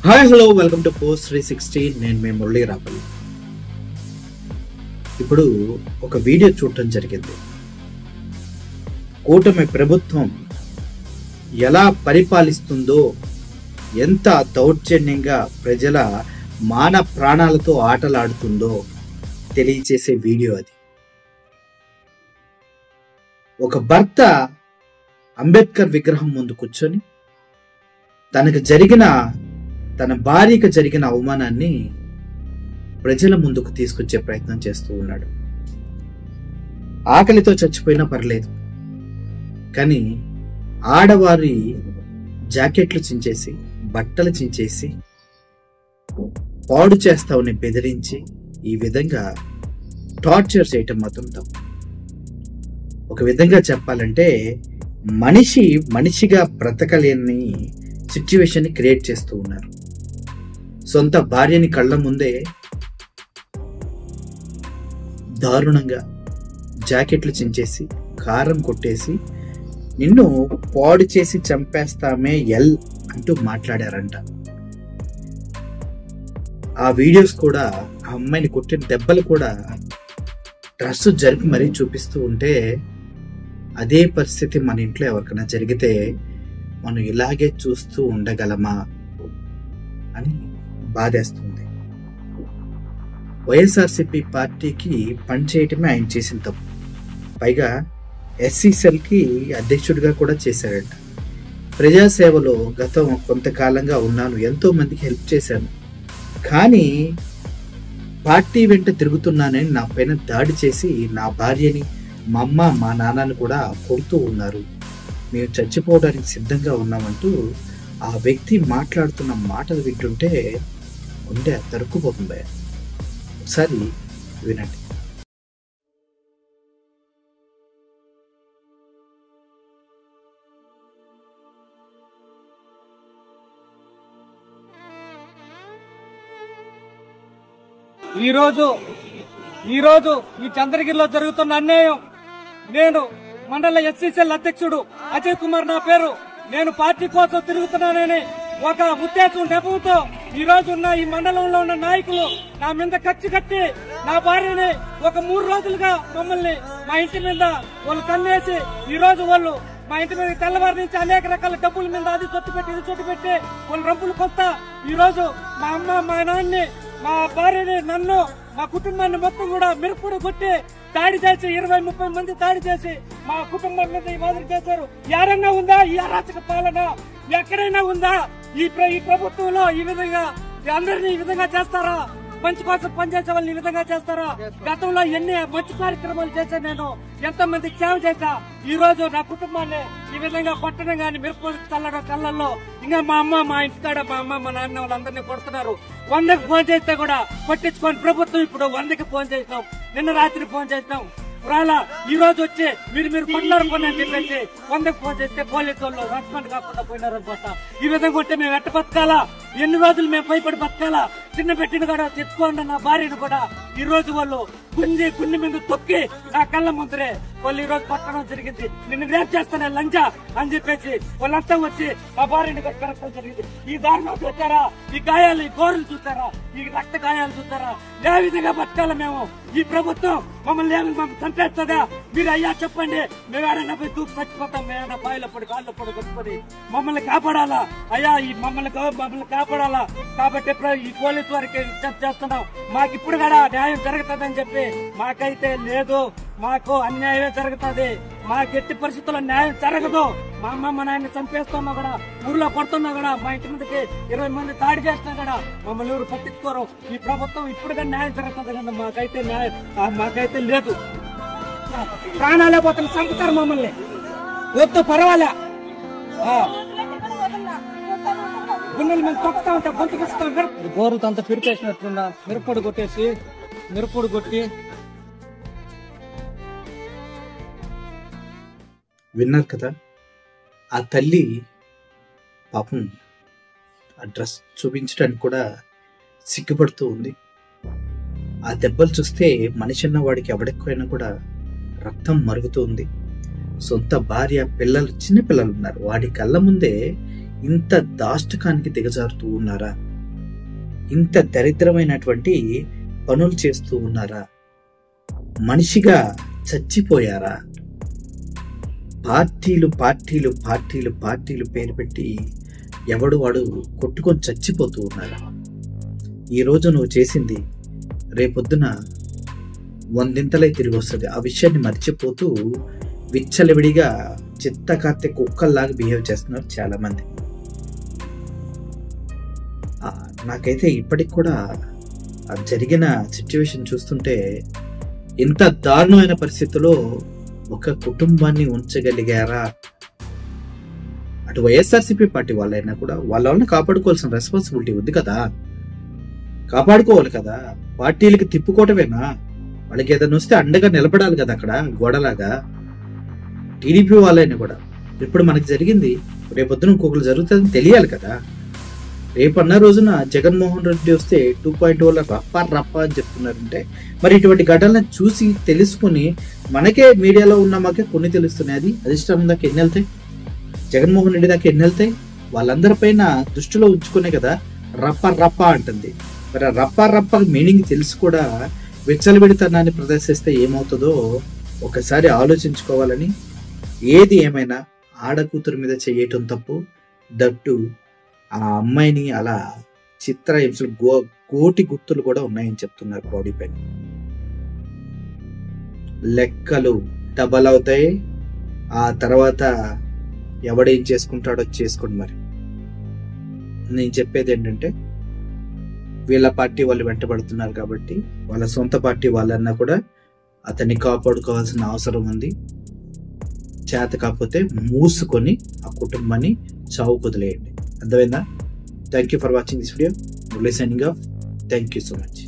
Hi hello welcome to post 360. నేను మీ మురళీ రాపల్లి. ఇప్పుడు ఒక వీడియో చూడటం జరిగింది. కూటమి ప్రభుత్వం ఎలా పరిపాలిస్తుందో, ఎంత దౌర్జన్యంగా ప్రజల మాన ప్రాణాలతో ఆటలాడుతుందో తెలియచేసే వీడియో అది. ఒక భర్త అంబేద్కర్ విగ్రహం ముందు కూర్చొని తన భార్యకు జరిగిన అవమానాన్ని ప్రజల ముందుకు తీసుకొచ్చే ప్రయత్నం చేస్తూ ఉన్నాడు. ఆకలితో చచ్చిపోయినా పర్లేదు, కానీ ఆడవారి జాకెట్లు చించేసి, బట్టలు చించేసి పాడు చేస్తామని బెదిరించి ఈ విధంగా టార్చర్ చేయటం మాత్రం తప్పు. ఒక విధంగా చెప్పాలంటే మనిషిగా బ్రతకలేని సిచ్యువేషన్ ని క్రియేట్ చేస్తూ ఉన్నారు. సొంత భార్యని కళ్ళ ముందే దారుణంగా జాకెట్లు చించేసి, కారం కొట్టేసి, నిన్ను పాడు చేసి చంపేస్తామే ఎల్ అంటూ మాట్లాడారంట. ఆ వీడియోస్ కూడా, ఆ అమ్మాయిని కొట్టిన దెబ్బలు కూడా డ్రెస్ జరిపి మరీ చూపిస్తూ ఉంటే, అదే పరిస్థితి మన ఇంట్లో ఎవరికైనా జరిగితే మనం ఇలాగే చూస్తూ ఉండగలమా అని బాధేస్తుంది. వైఎస్ఆర్సీపీ పార్టీకి పనిచేయటమే ఆయన చేసిన తప్పు. పైగా ఎస్సీ సెల్కి అధ్యక్షుడిగా కూడా చేశాడంట. ప్రజాసేవలో గతం కొంతకాలంగా ఉన్నాను, ఎంతో మందికి హెల్ప్ చేశాను, కానీ పార్టీ వెంట తిరుగుతున్నానని నా పైన దాడి చేసి నా భార్యని, మా అమ్మ, మా నాన్నని కూడా కొడుతూ ఉన్నారు, మేము చచ్చిపోవడానికి సిద్ధంగా ఉన్నామంటూ ఆ వ్యక్తి మాట్లాడుతున్న మాటలు వింటుంటే ఉండే తరుక్కుపోతుంది. ఒకసారి వినండి. ఈరోజు ఈ చంద్రగిరిలో జరుగుతున్న అన్యాయం, నేను మండల ఎస్సీసీఎల్ అధ్యక్షుడు అజయ్ కుమార్ నా పేరు. నేను పార్టీ కోసం తిరుగుతున్నానని ఒక ఉద్దేశం నెపంతో ఈ రోజు ఉన్న ఈ మండలంలో ఉన్న నాయకులు నా మీద కచ్చి కట్టి నా భార్యని ఒక 3 రోజులుగా మమ్మల్ని మా ఇంటి మీద వాళ్ళు కన్నేసి, ఈ రోజు వాళ్ళు మా ఇంటి మీద తెల్లవారి నుంచి అనేక రకాల డబ్బుల మీద అది సొట్టు పెట్టి ఇది సొట్టు పెట్టి వాళ్ళు రంపులు కొస్తా ఈ రోజు మా అమ్మ, మా నాన్నని, మా భార్యని, నన్ను, మా కుటుంబాన్ని మొత్తం కూడా మిరుపుడు కొట్టి దాడి చేసి 20-30 మంది దాడి చేసి మా కుటుంబం మీద ఈ మాదిరి చేశారు. ఎవరైనా ఉందా ఈ అరాచక పాలన? ఎక్కడైనా ఉందా? ఈ ప్రభుత్వంలో ఈ విధంగా అందరినీ ఈ విధంగా చేస్తారా? మంచి కోసం పనిచేసే వాళ్ళని ఈ విధంగా చేస్తారా? గతంలో ఎన్ని మంచి కార్యక్రమాలు చేశా, నేను ఎంతో మందికి సేవ చేశా. ఈ రోజు నా కుటుంబాన్ని ఈ విధంగా కొట్టడం గాని, మిరప చల్లడం కళ్ళల్లో, ఇంకా మా అమ్మ, మా ఇంటికాడ మా అమ్మ, మా నాన్న వాళ్ళందరినీ కొడుతున్నారు. 100కి ఫోన్ చేస్తే కూడా పట్టించుకోని ప్రభుత్వం ఇప్పుడు 100కి ఫోన్ చేసినాం, నిన్న రాత్రి ఫోన్ చేసినాం, రాలా. ఈ రోజు వచ్చి మీరు కొట్లాడుకోండి అని చెప్పేసి 100కి ఫోన్ చేస్తే పోలీసు వాళ్ళు రెస్పాండ్ కాకుండా పోయినారనుకుంట. ఈ విధంగా ఉంటే మేము ఎట్ట బతకాలా? ఎన్ని రోజులు మేము భయపడి బతకాలా? చిన్న పెట్టిన కూడా తెచ్చుకోండి నా భార్యను కూడా ఈ రోజు వాళ్ళు గుండె మీద తొక్కి నా కళ్ళ ముందరే వాళ్ళు ఈ రోజు పట్టడం జరిగింది. నిన్ను రేపు చేస్తానే లంచా అని చెప్పేసి వాళ్ళంతా వచ్చి మా భార్యని కట్టడం జరిగింది. ఈ దారుణం చూసారా? ఈ గాయాలు, ఈ గోరులు చూసారా? ఈ రక్త గాయాలు చూసారా? ఏ విధంగా బతకాల మేము? ఈ ప్రభుత్వం మమ్మల్ని చంపేస్తుందా? మీరు అయ్యా చెప్పండి, మేము ఏడైనా పోయి దూకి చచ్చిపోతాం, మేమైనా బాయిలో పడి కాళ్ళు పడి కొట్టుకొని మమ్మల్ని కాపాడాలా అయ్యా? ఈ మమ్మల్ని కాపాడాలా? కాబట్టి ఈ పోలీసు వారికి చేస్తున్నాం. మాకు ఇప్పుడు కూడా న్యాయం జరుగుతుందని చెప్పి మాకైతే లేదు, మాకు అన్యాయమే జరుగుతుంది. మాకు ఎట్టి పరిస్థితుల్లో న్యాయం జరగదు. మా అమ్మ, మా నాయన్ని చంపేస్తున్నా కూడా, ఊర్లో పడుతున్నా కూడా, మా ఇంటి మీదకి 20 మంది దాడి చేస్తున్నా కూడా మమ్మల్ని ఎవరు పట్టించుకోరు. ఈ ప్రభుత్వం ఇప్పుడుగా న్యాయం జరుగుతుంది కదా, మాకైతే న్యాయం మాకైతే లేదు. ప్రాణాలే పోతున్న చంపుతారు మమ్మల్ని. వద్దు పర్వాలే, గుండెలు మేము తొక్కుతా ఉంటాం, గొంతుకిస్తాం. గోరుతో అంతా పిరిపేసినట్టున్నా మిరపొడి కొట్టి విన్నారు కదా? ఆ తల్లి పాపం ఆ డ్రెస్ చూపించడానికి కూడా సిగ్గుపడుతూ ఉంది. ఆ దెబ్బలు చూస్తే మనిషి అన్న వాడికి ఎవడెక్కువైనా కూడా రక్తం మరుగుతూ ఉంది. సొంత భార్య, పిల్లలు, చిన్న పిల్లలు ఉన్నారు. వాడి కళ్ళ ముందే ఇంత దాష్టకానికి దిగజారుతూ ఉన్నారా? ఇంత దరిద్రమైనటువంటి పనులు చేస్తూ ఉన్నారా? మనిషిగా చచ్చిపోయారా? పార్టీలు పార్టీలు పార్టీలు పార్టీలు పేరు పెట్టి ఎవడు వాడు కొట్టుకొని చచ్చిపోతూ ఉన్నారా? ఈరోజు నువ్వు చేసింది రేపొద్దున 100 తిరిగి వస్తుంది. ఆ విషయాన్ని మర్చిపోతూ విచ్చలవిడిగా చిత్తకార్తె కుక్కల్లాగా బిహేవ్ చేస్తున్నారు చాలా మంది. నాకైతే ఇప్పటికి కూడా జరిగిన సిచ్యువేషన్ చూస్తుంటే ఇంత దారుణమైన పరిస్థితుల్లో ఒక కుటుంబాన్ని ఉంచగలిగారా? అటు వైఎస్ఆర్సీపీ పార్టీ వాళ్ళైనా కూడా వాళ్ళని కాపాడుకోవాల్సిన రెస్పాన్సిబిలిటీ ఉంది కదా, కాపాడుకోవాలి కదా. పార్టీలకి తిప్పుకోవటమేనా? వాళ్ళకి ఏదైనా వస్తే అండగా నిలబడాలి కదా అక్కడ గోడలాగా. టీడీపీ వాళ్ళైనా కూడా ఇప్పుడు మనకి జరిగింది, రేపొద్దున ఇంకొకరు జరుగుతుందని తెలియాలి కదా. రేపన్న రోజున జగన్మోహన్ రెడ్డి వస్తే 2.0 రప్ప అని చెప్తున్నారంటే మరి ఇటువంటి ఘటనలను చూసి తెలుసుకుని మనకే మీడియాలో ఉన్న మాకే కొన్ని తెలుస్తున్నాయి. అది అధిష్టానం దాకా ఎన్ని వెళ్తాయి, జగన్మోహన్ రెడ్డి దాకా ఎన్ని వెళ్తాయి? వాళ్ళందరిపైన దృష్టిలో ఉంచుకునే కదా రప్ప అంటుంది. మరి రప్ప మీనింగ్ తెలిసి కూడా విచ్చలవిడితనాన్ని ప్రదర్శిస్తే ఏమవుతుందో ఒకసారి ఆలోచించుకోవాలని. ఏది ఏమైనా ఆడకూతురు మీద చేయటం తప్పు. దట్టు ఆ అమ్మాయిని అలా చిత్రహింసలు కోటి గుర్తులు కూడా ఉన్నాయని చెప్తున్నారు బాడీ పైన. లెక్కలు డబల్ అవుతాయి. ఆ తర్వాత ఎవడేం చేసుకుంటాడో చేసుకోండి. మరి నేను చెప్పేది ఏంటంటే వీళ్ళ పార్టీ వాళ్ళు వెంటబడుతున్నారు కాబట్టి వాళ్ళ సొంత పార్టీ వాళ్ళన్నా కూడా అతన్ని కాపాడుకోవాల్సిన అవసరం ఉంది. చేత కాకపోతే మూసుకొని ఆ కుటుంబాన్ని చావు కుదిలేయండి. అర్థమైందా? Thank you for watching this video. Murali signing off. Thank you so much.